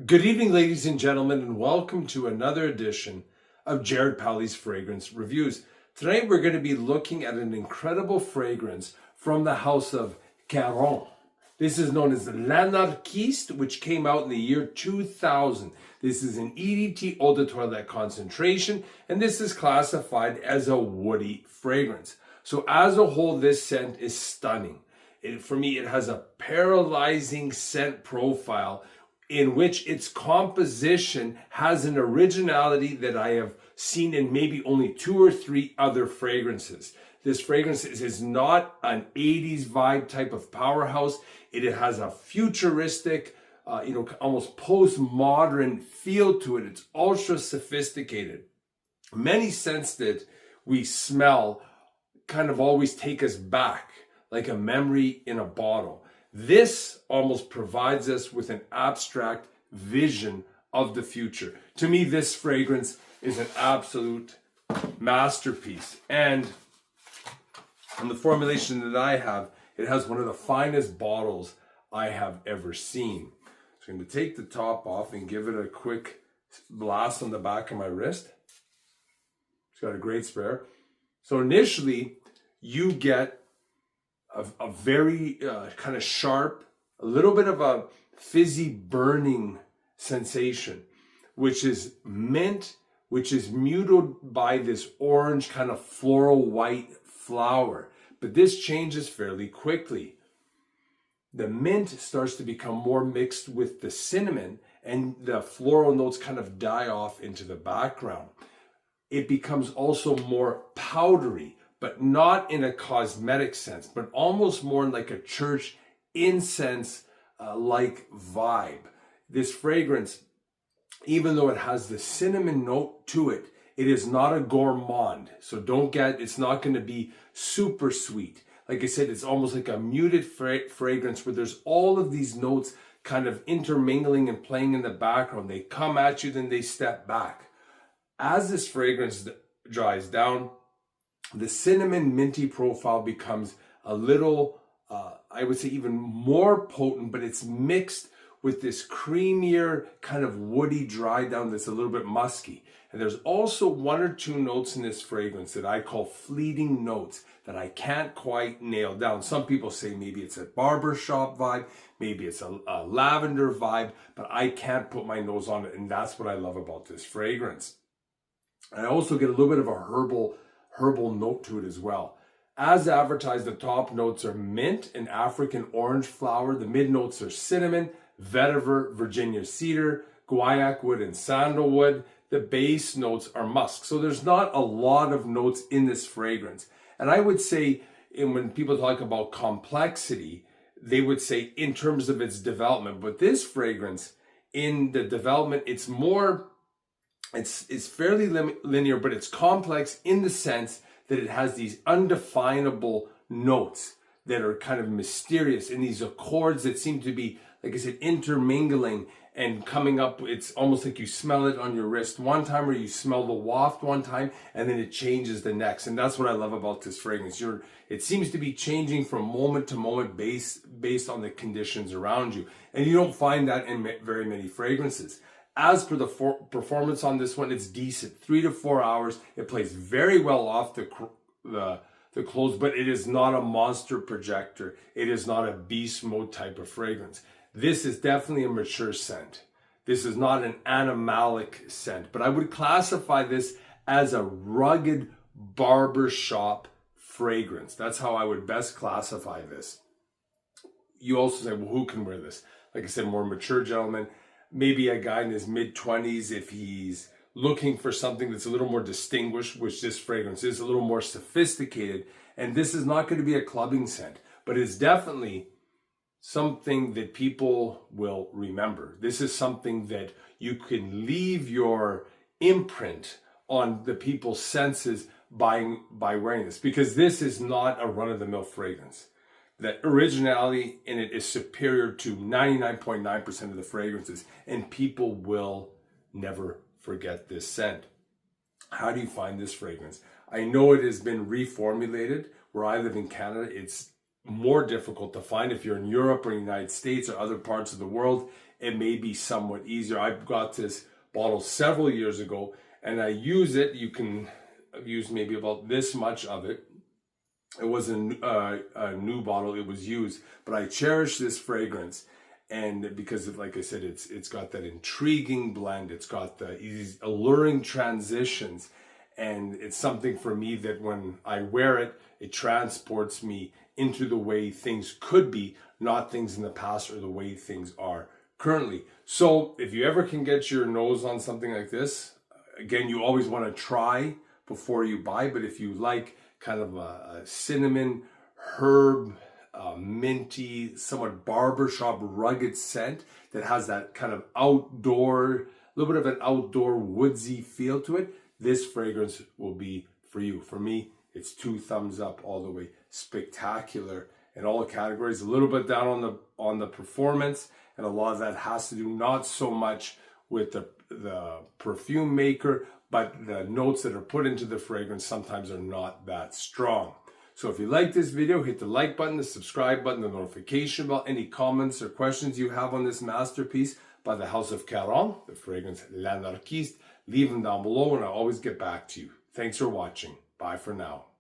Good evening, ladies and gentlemen, and welcome to another edition of Jared Palley's Fragrance Reviews. Tonight we're going to be looking at an incredible fragrance from the house of Caron. This is known as L'Anarchiste, which came out in the year 2000. This is an EDT eau de toilette concentration, and this is classified as a woody fragrance. So as a whole, this scent is stunning. For me, it has a paralyzing scent profile in which its composition has an originality that I have seen in maybe only 2 or 3 other fragrances. This fragrance is not an 80s vibe type of powerhouse. It has a futuristic, almost postmodern feel to it. It's ultra sophisticated. Many scents that we smell kind of always take us back, like a memory in a bottle. This almost provides us with an abstract vision of the future. To me, this fragrance is an absolute masterpiece. And on the formulation that I have, it has one of the finest bottles I have ever seen. So I'm going to take the top off and give it a quick blast on the back of my wrist. It's got a great sprayer. So initially, you get a very kind of sharp, a little bit of a fizzy burning sensation, which is mint, which is muted by this orange kind of floral white flower. But this changes fairly quickly. The mint starts to become more mixed with the cinnamon, and the floral notes kind of die off into the background. It becomes also more powdery, but not in a cosmetic sense, but almost more like a church incense like vibe. This fragrance, even though it has the cinnamon note to it, it is not a gourmand. So it's not going to be super sweet. Like I said, it's almost like a muted fragrance where there's all of these notes kind of intermingling and playing in the background. They come at you, then they step back. As this fragrance dries down, the cinnamon minty profile becomes a little, I would say even more potent, but it's mixed with this creamier kind of woody dry down that's a little bit musky. And there's also 1 or 2 notes in this fragrance that I call fleeting notes that I can't quite nail down. Some people say maybe it's a barbershop vibe, maybe it's a lavender vibe, but I can't put my nose on it, and that's what I love about this fragrance. I also get a little bit of a herbal note to it as well. As advertised, the top notes are mint and African orange flower. The mid notes are cinnamon, vetiver, Virginia cedar, guaiac wood, and sandalwood. The base notes are musk. So there's not a lot of notes in this fragrance. And I would say, when people talk about complexity, they would say in terms of its development. But this fragrance, in the development, it's fairly linear, but it's complex in the sense that it has these undefinable notes that are kind of mysterious, and these accords that seem to be, like I said, intermingling and coming up. It's almost like you smell it on your wrist one time, or you smell the waft one time, and then it changes the next. And that's what I love about this fragrance. It seems to be changing from moment to moment based on the conditions around you. And you don't find that in very many fragrances. As for the performance on this one, it's decent. 3 to 4 hours. It plays very well off the clothes, but it is not a monster projector. It is not a beast mode type of fragrance. This is definitely a mature scent. This is not an animalic scent, but I would classify this as a rugged barbershop fragrance. That's how I would best classify this. You also say, well, who can wear this? Like I said, more mature gentlemen. Maybe a guy in his mid-20s, if he's looking for something that's a little more distinguished, which this fragrance is, a little more sophisticated. And this is not going to be a clubbing scent, but it's definitely something that people will remember. This is something that you can leave your imprint on the people's senses by wearing this, because this is not a run-of-the-mill fragrance. The originality in it is superior to 99.9% of the fragrances, and people will never forget this scent. How do you find this fragrance? I know it has been reformulated. Where I live in Canada, it's more difficult to find. If you're in Europe or United States or other parts of the world, it may be somewhat easier. I got this bottle several years ago, and I use it. You can use maybe about this much of it. It wasn't a new bottle, it was used, but I cherish this fragrance. And because of, like I said, it's got that intriguing blend, it's got these alluring transitions, and it's something for me that when I wear it, it transports me into the way things could be, not things in the past or the way things are currently. So if you ever can get your nose on something like this, again, you always want to try before you buy, but if you like kind of a cinnamon, herb, minty, somewhat barbershop rugged scent that has that kind of outdoor, a little bit of an outdoor woodsy feel to it, this fragrance will be for you. For me, it's 2 thumbs up all the way. Spectacular in all categories. A little bit down on the performance, and a lot of that has to do not so much with the perfume maker, but the notes that are put into the fragrance sometimes are not that strong. So if you like this video, hit the like button, the subscribe button, the notification bell. Any comments or questions you have on this masterpiece by the House of Caron, the fragrance L'Anarchiste, leave them down below and I'll always get back to you. Thanks for watching. Bye for now.